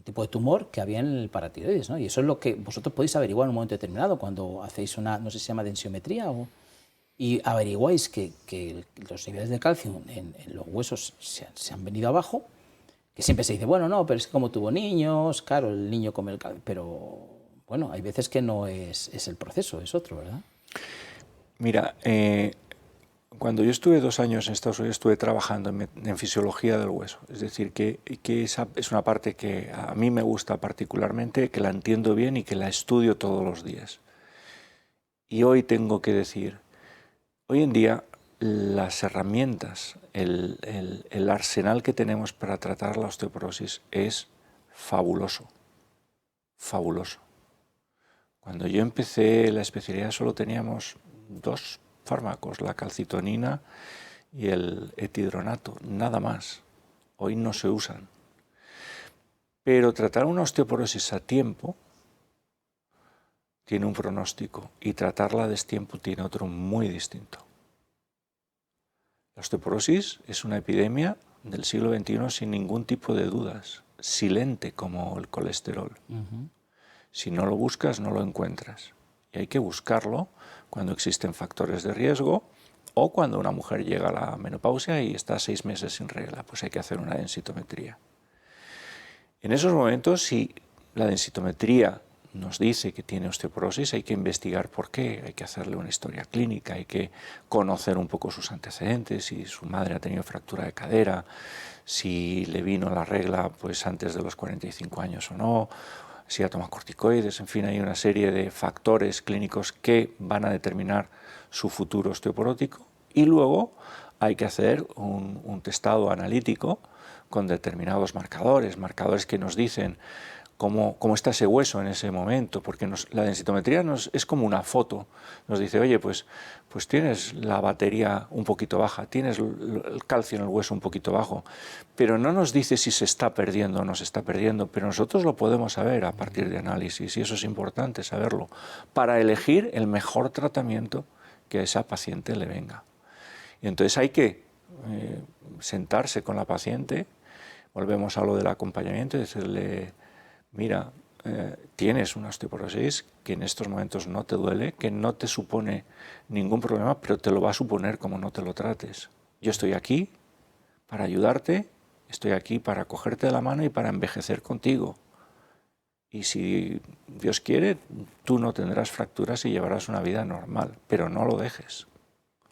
tipo de tumor que había en el paratiroides, ¿no? Y eso es lo que vosotros podéis averiguar en un momento determinado cuando hacéis una, no sé si se llama densiometría, y averiguáis que los niveles de calcio en los huesos se han venido abajo, que siempre se dice, bueno, no, pero es que como tuvo niños, claro, el niño come el calcio, pero bueno, hay veces que no es el proceso, es otro, ¿verdad? Mira, cuando yo estuve 2 años en Estados Unidos, estuve trabajando en fisiología del hueso. Es decir, que esa es una parte que a mí me gusta particularmente, que la entiendo bien y que la estudio todos los días. Y hoy tengo que decir, hoy en día las herramientas, el arsenal que tenemos para tratar la osteoporosis es fabuloso, fabuloso. Cuando yo empecé la especialidad solo teníamos 2 fármacos, la calcitonina y el epidronato, nada más. Hoy no se usan. Pero tratar una osteoporosis a tiempo tiene un pronóstico y tratarla a destiempo tiene otro muy distinto. La osteoporosis es una epidemia del siglo XXI sin ningún tipo de dudas, silente como el colesterol. Si no lo buscas, no lo encuentras. Y hay que buscarlo cuando existen factores de riesgo o cuando una mujer llega a la menopausia y está 6 meses sin regla, pues hay que hacer una densitometría. En esos momentos, si la densitometría nos dice que tiene osteoporosis, hay que investigar por qué, hay que hacerle una historia clínica, hay que conocer un poco sus antecedentes, si su madre ha tenido fractura de cadera, si le vino la regla pues antes de los 45 años o no, si ha tomado corticoides, en fin, hay una serie de factores clínicos que van a determinar su futuro osteoporótico y luego hay que hacer un testado analítico con determinados marcadores que nos dicen cómo está ese hueso en ese momento, porque la densitometría es como una foto, nos dice, oye, pues tienes la batería un poquito baja, tienes el calcio en el hueso un poquito bajo, pero no nos dice si se está perdiendo o no se está perdiendo, pero nosotros lo podemos saber a partir de análisis y eso es importante saberlo, para elegir el mejor tratamiento que a esa paciente le venga. Y entonces hay que sentarse con la paciente, volvemos a lo del acompañamiento y decirle, mira, tienes una osteoporosis que en estos momentos no te duele, que no te supone ningún problema, pero te lo va a suponer como no te lo trates. Yo estoy aquí para ayudarte, estoy aquí para cogerte de la mano y para envejecer contigo. Y si Dios quiere, tú no tendrás fracturas y llevarás una vida normal, pero no lo dejes.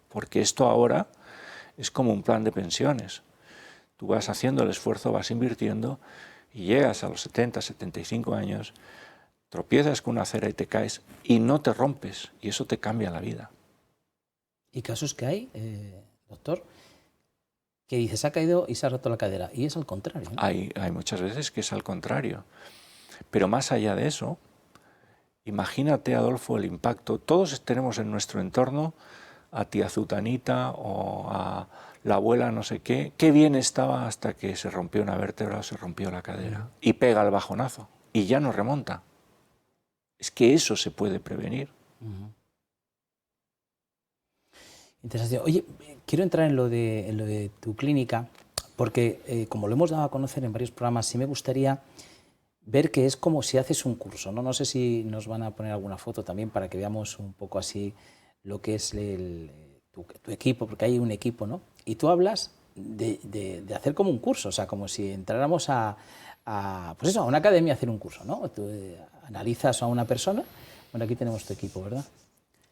Porque esto ahora es como un plan de pensiones. Tú vas haciendo el esfuerzo, vas invirtiendo y llegas a los 70, 75 años, tropiezas con una acera y te caes y no te rompes y eso te cambia la vida. ¿Y casos que hay, doctor, que dice se ha caído y se ha roto la cadera? Y es al contrario, ¿no? Hay muchas veces que es al contrario. Pero más allá de eso, imagínate, Adolfo, el impacto. Todos tenemos en nuestro entorno a tía Zutanita o a la abuela no sé qué bien estaba hasta que se rompió una vértebra o se rompió la cadera y pega el bajonazo y ya no remonta. Es que eso se puede prevenir. Interesante. Oye, quiero entrar en lo de tu clínica porque como lo hemos dado a conocer en varios programas, sí me gustaría ver que es como si haces un curso, ¿no? No sé si nos van a poner alguna foto también para que veamos un poco así lo que es tu equipo, porque hay un equipo, ¿no? Y tú hablas de hacer como un curso, o sea, como si entráramos pues eso, a una academia a hacer un curso, ¿no? Tú analizas a una persona. Bueno, aquí tenemos tu equipo, ¿verdad?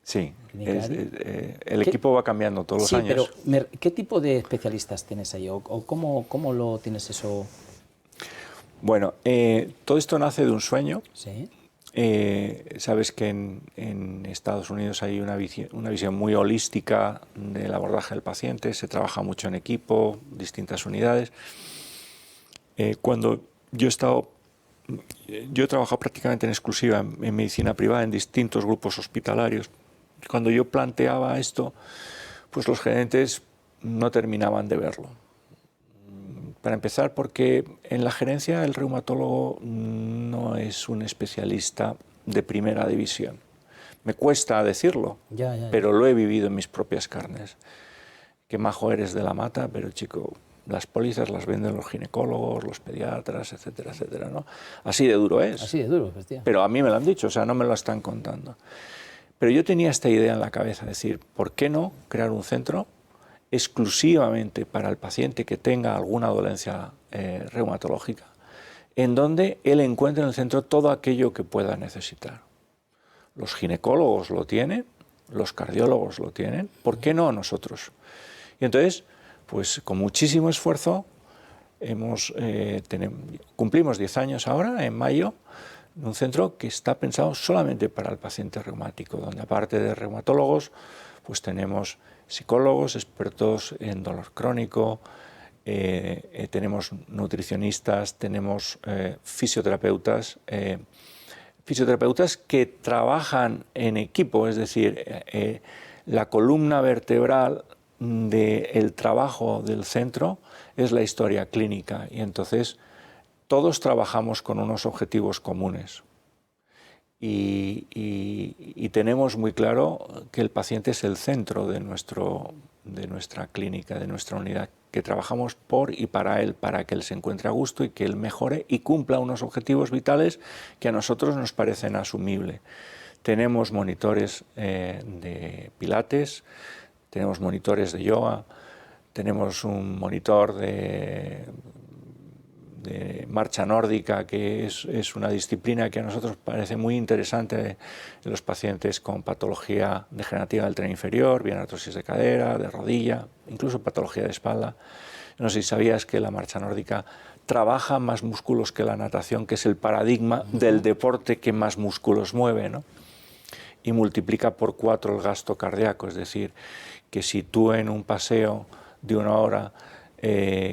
Sí, el equipo va cambiando todos los años. Sí, pero ¿qué tipo de especialistas tienes ahí? ¿O cómo lo tienes eso? Bueno, todo esto nace de un sueño. Sí. Sabes que en Estados Unidos hay una visión muy holística del abordaje del paciente, se trabaja mucho en equipo, distintas unidades. Cuando yo he trabajado prácticamente en exclusiva en medicina privada en distintos grupos hospitalarios. Cuando yo planteaba esto, pues los gerentes no terminaban de verlo. Para empezar, porque en la gerencia el reumatólogo no es un especialista de primera división. Me cuesta decirlo, pero lo he vivido en mis propias carnes. Qué majo eres de la mata, pero chico, las pólizas las venden los ginecólogos, los pediatras, etcétera, etcétera, ¿no? Así de duro es. Así de duro, hostia. Pero a mí me lo han dicho, o sea, no me lo están contando. Pero yo tenía esta idea en la cabeza, decir, ¿por qué no crear un centro exclusivamente para el paciente que tenga alguna dolencia reumatológica, en donde él encuentre en el centro todo aquello que pueda necesitar? Los ginecólogos lo tienen, los cardiólogos lo tienen, ¿por qué no nosotros? Y entonces, pues con muchísimo esfuerzo, cumplimos 10 años ahora, en mayo, de un centro que está pensado solamente para el paciente reumático, donde aparte de reumatólogos, pues tenemos psicólogos, expertos en dolor crónico, tenemos nutricionistas, tenemos fisioterapeutas, fisioterapeutas que trabajan en equipo, es decir, la columna vertebral del trabajo del centro es la historia clínica, y entonces todos trabajamos con unos objetivos comunes. Y tenemos muy claro que el paciente es el centro de nuestra clínica, de nuestra unidad, que trabajamos por y para él que él se encuentre a gusto y que él mejore y cumpla unos objetivos vitales que a nosotros nos parecen asumibles. Tenemos monitores de pilates, tenemos monitores de yoga, tenemos un monitor de marcha nórdica, que es una disciplina que a nosotros parece muy interesante en los pacientes con patología degenerativa del tren inferior, bien artrosis de cadera, de rodilla, incluso patología de espalda. No sé si sabías que la marcha nórdica trabaja más músculos que la natación, que es el paradigma del deporte que más músculos mueve, ¿no? Y multiplica por 4 el gasto cardíaco, es decir, que si tú en un paseo de 1 hora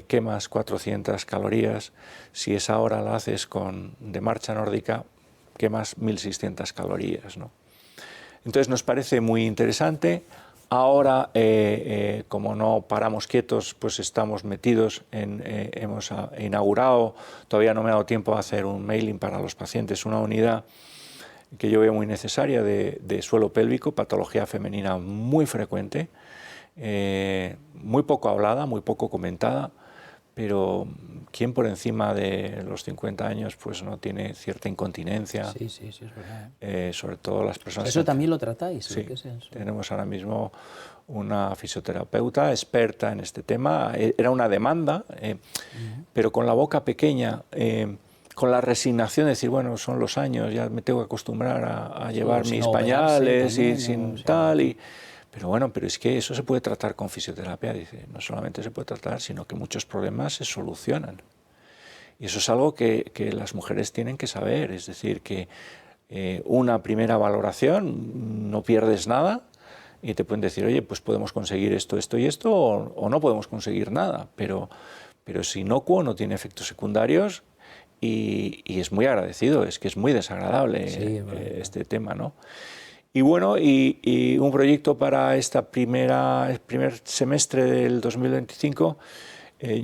quemas 400 calorías, si esa hora la haces de marcha nórdica, quemas 1.600 calorías, ¿no? Entonces nos parece muy interesante. Ahora, como no paramos quietos, pues estamos metidos hemos inaugurado, todavía no me ha dado tiempo a hacer un mailing para los pacientes, una unidad que yo veo muy necesaria de suelo pélvico, patología femenina muy frecuente, muy poco hablada, muy poco comentada, pero ¿quién por encima de los 50 años pues no tiene cierta incontinencia? Sí, es verdad. Sobre todo las personas... ¿Eso también lo tratáis? Sí, ¿Qué es eso? Tenemos ahora mismo una fisioterapeuta experta en este tema. Era una demanda, pero con la boca pequeña, con la resignación de decir, bueno, son los años, ya me tengo que acostumbrar a llevar mis pañales y sin tal... Pero bueno, pero es que eso se puede tratar con fisioterapia, dice, no solamente se puede tratar, sino que muchos problemas se solucionan. Y eso es algo que las mujeres tienen que saber, es decir, que una primera valoración, no pierdes nada, y te pueden decir, oye, pues podemos conseguir esto, esto y esto, o no podemos conseguir nada, pero es inocuo, no tiene efectos secundarios, y es muy agradecido, es que es muy desagradable este tema, ¿no? Y bueno, y un proyecto para el primer semestre del 2025,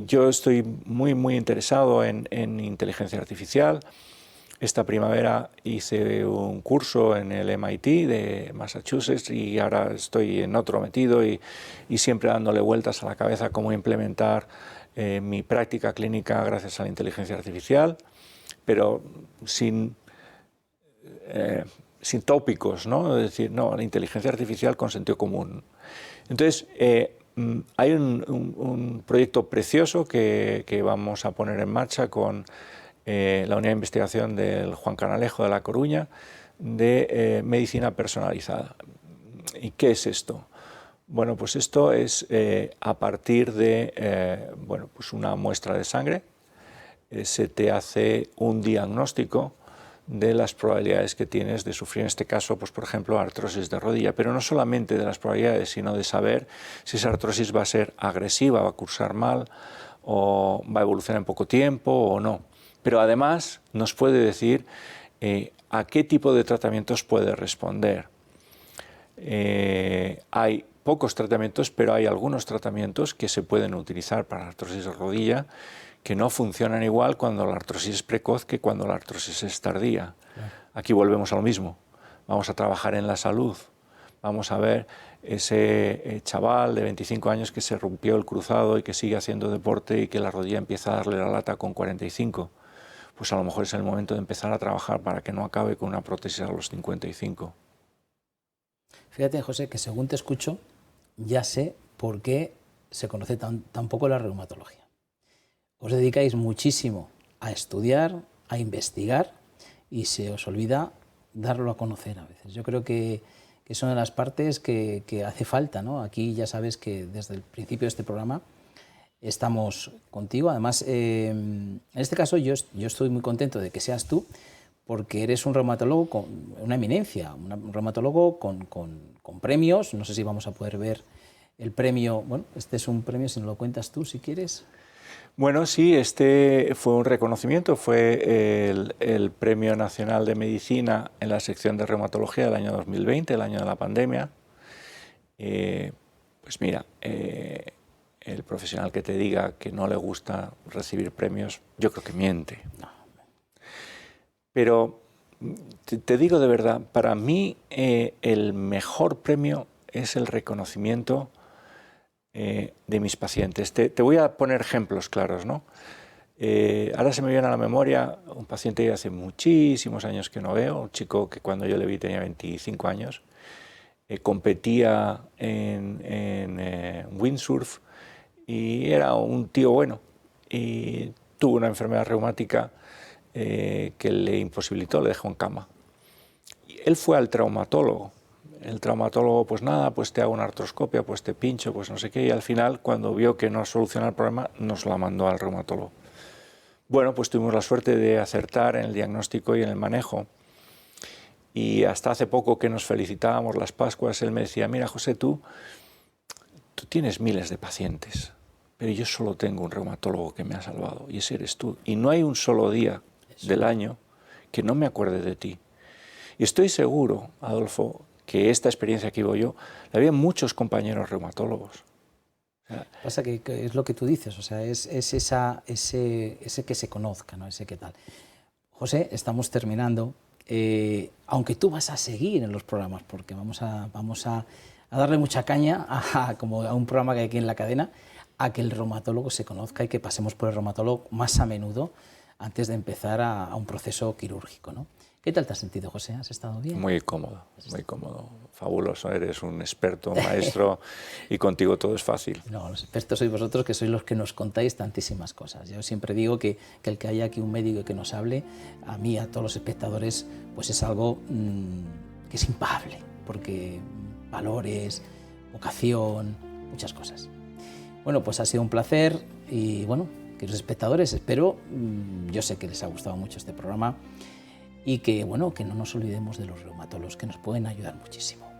yo estoy muy interesado en inteligencia artificial. Esta primavera hice un curso en el MIT de Massachusetts y ahora estoy en otro metido y siempre dándole vueltas a la cabeza cómo implementar mi práctica clínica gracias a la inteligencia artificial, pero sin tópicos, ¿no? Es decir, no, la inteligencia artificial con sentido común. Entonces, hay un proyecto precioso que vamos a poner en marcha con la unidad de investigación del Juan Canalejo de La Coruña de medicina personalizada. ¿Y qué es esto? Bueno, pues esto es a partir de pues una muestra de sangre, se te hace un diagnóstico de las probabilidades que tienes de sufrir, en este caso, pues por ejemplo, artrosis de rodilla, pero no solamente de las probabilidades, sino de saber si esa artrosis va a ser agresiva, va a cursar mal, o va a evolucionar en poco tiempo o no. Pero además nos puede decir a qué tipo de tratamientos puede responder. Hay pocos tratamientos, pero hay algunos tratamientos que se pueden utilizar para artrosis de rodilla que no funcionan igual cuando la artrosis es precoz que cuando la artrosis es tardía. Claro. Aquí volvemos a lo mismo. Vamos a trabajar en la salud. Vamos a ver ese chaval de 25 años que se rompió el cruzado y que sigue haciendo deporte y que la rodilla empieza a darle la lata con 45. Pues a lo mejor es el momento de empezar a trabajar para que no acabe con una prótesis a los 55. Fíjate, José, que según te escucho, ya sé por qué se conoce tan poco la reumatología. Os dedicáis muchísimo a estudiar, a investigar, y se os olvida darlo a conocer a veces. Yo creo que es una de las partes que hace falta, ¿no? Aquí ya sabes que desde el principio de este programa estamos contigo. Además, en este caso yo estoy muy contento de que seas tú, porque eres un reumatólogo con una eminencia, un reumatólogo con premios. No sé si vamos a poder ver el premio. Bueno, este es un premio, si nos lo cuentas tú, si quieres. Bueno, sí, este fue un reconocimiento, fue el Premio Nacional de Medicina en la sección de reumatología del año 2020, el año de la pandemia. Pues mira, el profesional que te diga que no le gusta recibir premios, yo creo que miente. No. Pero te digo de verdad, para mí el mejor premio es el reconocimiento de mis pacientes. Te voy a poner ejemplos claros, ¿no? Ahora se me viene a la memoria un paciente que hace muchísimos años que no veo, un chico que cuando yo le vi tenía 25 años, competía en windsurf y era un tío bueno y tuvo una enfermedad reumática que le imposibilitó, le dejó en cama. Y él fue al traumatólogo. El traumatólogo, pues nada, pues te hago una artroscopia, pues te pincho, pues no sé qué, y al final, cuando vio que no solucionaba el problema, nos la mandó al reumatólogo. Bueno, pues tuvimos la suerte de acertar en el diagnóstico y en el manejo. Y hasta hace poco que nos felicitábamos las Pascuas, él me decía, mira, José, tú tienes miles de pacientes, pero yo solo tengo un reumatólogo que me ha salvado, y ese eres tú. Y no hay un solo día del año que no me acuerde de ti. Y estoy seguro, Adolfo, que esta experiencia que vivo yo la había muchos compañeros reumatólogos. O sea, pasa que es lo que tú dices, o sea, es ese que se conozca, ¿no? Ese que tal. José, estamos terminando, aunque tú vas a seguir en los programas, porque vamos a darle mucha caña como a un programa que hay aquí en la cadena, a que el reumatólogo se conozca y que pasemos por el reumatólogo más a menudo antes de empezar a un proceso quirúrgico, ¿no? ¿Qué tal te has sentido, José? ¿Has estado bien? muy cómodo, fabuloso, eres un experto, un maestro y contigo todo es fácil. No, los expertos sois vosotros, que sois los que nos contáis tantísimas cosas. Yo siempre digo que el que haya aquí un médico que nos hable, a mí, a todos los espectadores, pues es algo que es impagable, porque valores, vocación, muchas cosas. Bueno, pues ha sido un placer y bueno, queridos espectadores, espero, yo sé que les ha gustado mucho este programa y que, bueno, que no nos olvidemos de los reumatólogos, que nos pueden ayudar muchísimo.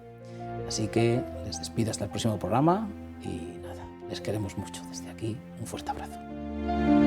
Así que les despido hasta el próximo programa y nada, les queremos mucho desde aquí. Un fuerte abrazo.